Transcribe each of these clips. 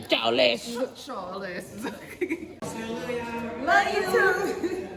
Charles. Charles. Love you too.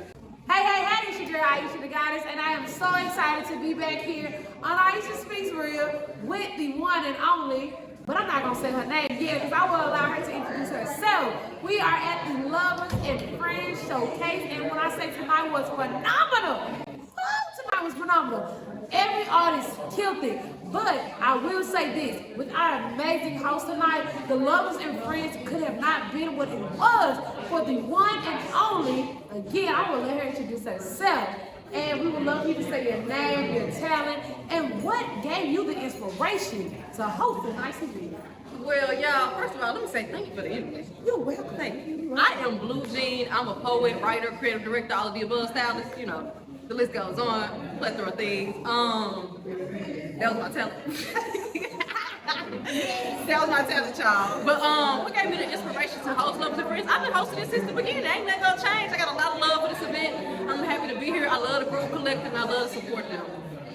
Hey, it's your girl Aisha the Goddess, and I am so excited to be back here on Aisha Speaks Real with the one and only, but I'm not going to say her name yet because I will allow her to introduce herself. We are at the Lovers and Friends Showcase, and when I say tonight was phenomenal, tonight was phenomenal. Every artist killed it. But I will say this, with our amazing host tonight, the Lovers and Friends could have not been what it was for the one and only. Again, I will let her introduce herself. And we would love you to say your name, your talent, and what gave you the inspiration to host tonight's event. Well, y'all, first of all, let me say thank you for the interview. You're welcome. Thank you. I am Blue Jean. I'm a poet, writer, creative director, all of the above stylist, you know. The list goes on, plethora of things. That was my talent. That was my talent, y'all. But what gave me the inspiration to host Lovers and Friends? I've been hosting this since the beginning. Ain't nothing gonna change. I got a lot of love for this event. I'm happy to be here. I love the group collective and I love to support them.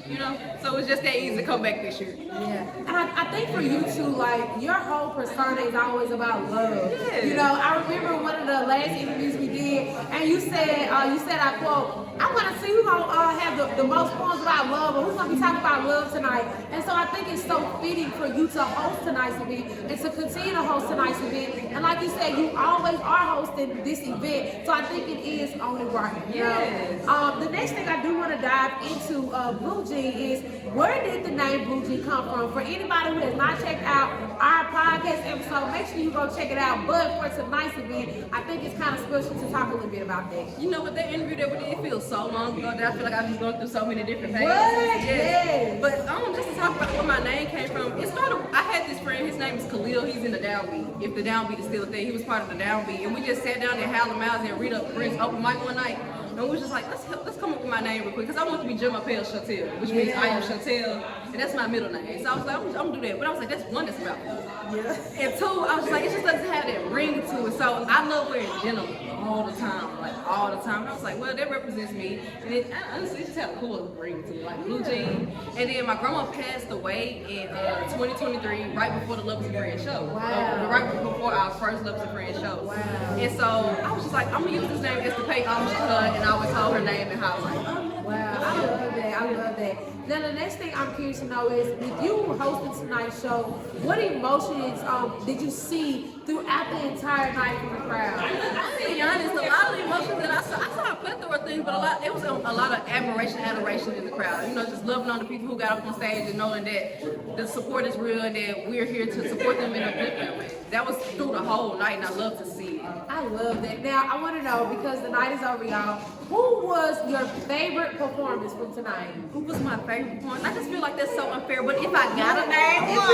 You know, so it's just that easy to come back this year. Yeah, and I think for you too, like your whole persona is always about love. Yeah. You know, I remember one of the last interviews we did, and you said, I quote, I want to see who's gonna have the most poems about love, or who's gonna be talking about love tonight. And so I think it's so fitting for you to host tonight's event and to continue to host tonight's event. And like you said, you always are hosting this event, so I think it is only right. Yes. The next thing I do want to dive into, Blue Jean, is where did the name Blue Jean come from? For anybody who has not checked out our podcast episode, make sure you go check it out. But for tonight's event, I think it's kind of special to talk a little bit about that. You know what, that interview that we did feels so long ago that I feel like I've been going through so many different phases. What? Yes. But just to talk about where my name came from, it started, I had this friend, his name is Khalil, he's in the Downbeat. If the Downbeat is still a thing, he was part of the Downbeat. And we just sat down there, Howlin' Miles and read up Prince open mic one night. And we was just like, let's come up with my name real quick, because I want to be Jamapel Chantel, which means I am Chantel, and that's my middle name. So I was like, I'm gonna do that. But I was like, that's one, that's about me. Yeah. And two, I was just like, it just doesn't have that ring to it. So I love wearing denim all the time, like all the time. And I was like, well, that represents me. And it honestly just had a cool ring to it, like Blue Jean. And then my grandma passed away in 2023, right before the Lovers and Friends show. Wow. Right before our first Lovers and Friends show. Wow. And so I was just like, I'm gonna use this name as to pay homage to her, and I always call her name and highlight. Wow, I love that. Now the next thing I'm curious to know is, with you hosting tonight's show, what emotions did you see throughout the entire night from the crowd? I'm being honest, a lot of the emotions that I saw a plethora of things, but it was a lot of admiration, adoration in the crowd. You know, just loving on the people who got up on stage and knowing that the support is real and that we're here to support them and uplift them. That was through the whole night, and I love to see it. I love that. Now, I want to know, because the night is over, y'all, who was your favorite performance from tonight? Who was my favorite performance? I just feel like that's so unfair, but if I got a name one,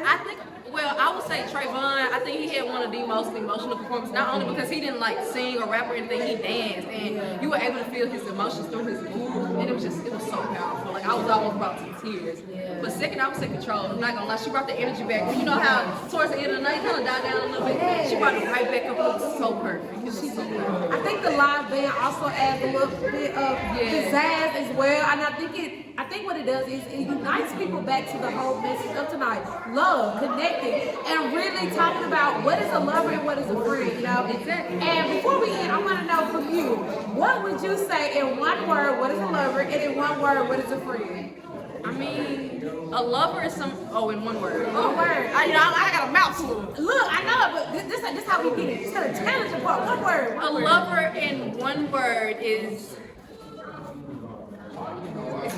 I think, well, I would say Trayvon. I think he had one of the most emotional performances, not only because he didn't like sing or rap or anything, he danced, and you were able to feel his emotions through his moves, and it was so powerful. Like, I was almost brought to tears. But second, I would say Control. I'm not gonna lie, she brought the energy back. You know how towards the end of the night, kind of died down a little bit. She brought it right back up. It was so perfect. It was so perfect. I think the live band also adds a little bit of pizzazz as well, and I think what it does is it unites people back to the whole message of tonight: love, connecting, and really talking about what is a lover and what is a friend. You know, exactly. And before we end, I want to know from you, what would you say in one word what is a lover, and in one word what is a friend? I mean, a lover is in one word. One word. I got a mouthful. Look, I know, but this how we get it. It's the challenge part. One word. A lover in one word is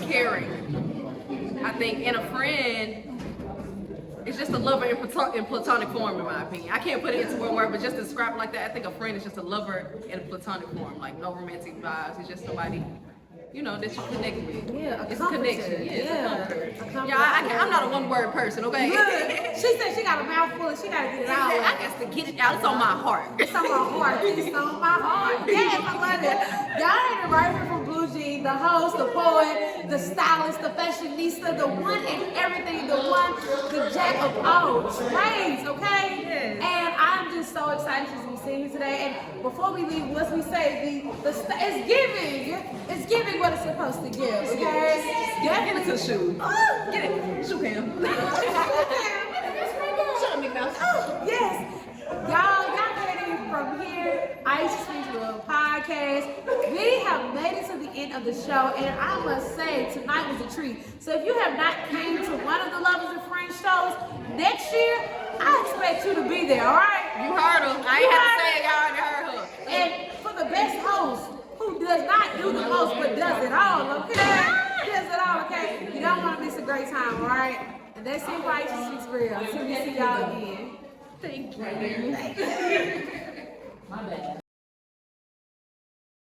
caring. I think, and a friend is just a lover in platonic form, in my opinion. I can't put it into one word, but just to describe it like that, I think a friend is just a lover in platonic form, like no romantic vibes. It's just somebody, you know, that you connect with. Yeah, it's a connection. Yeah, I'm not a one-word person, okay? Look, she said she got a mouthful and she got to get it out. I got to get it out. It's on my heart. It's on my heart. It's on my heart. Yes, I love it. Y'all ain't right here from Blue Jean, the host, the poet, the stylist, the fashionista, the one and everything, the jack of all trades, okay? Yes. And I'm just so excited to be sitting here today. And before we leave, let's we say it's giving what it's supposed to give, okay? Get it to shoe. Get it. Shoe cam. Yes. Y'all heard it from here. Aisha Speaks Real Podcast. We have made it to the end of the show, and I must say, tonight was a treat. So if you have not came to one of the Lovers and Friends shows, next year, I expect you to be there, all right? You heard her. I ain't have to say it, y'all already heard her. And for the best host, who does not do the most, but does it all, okay? Does it all, okay? You don't want to miss a great time, all right? And that's it for Aisha Speaks Real. Until we see y'all again. Thank you. Thank you. My bad.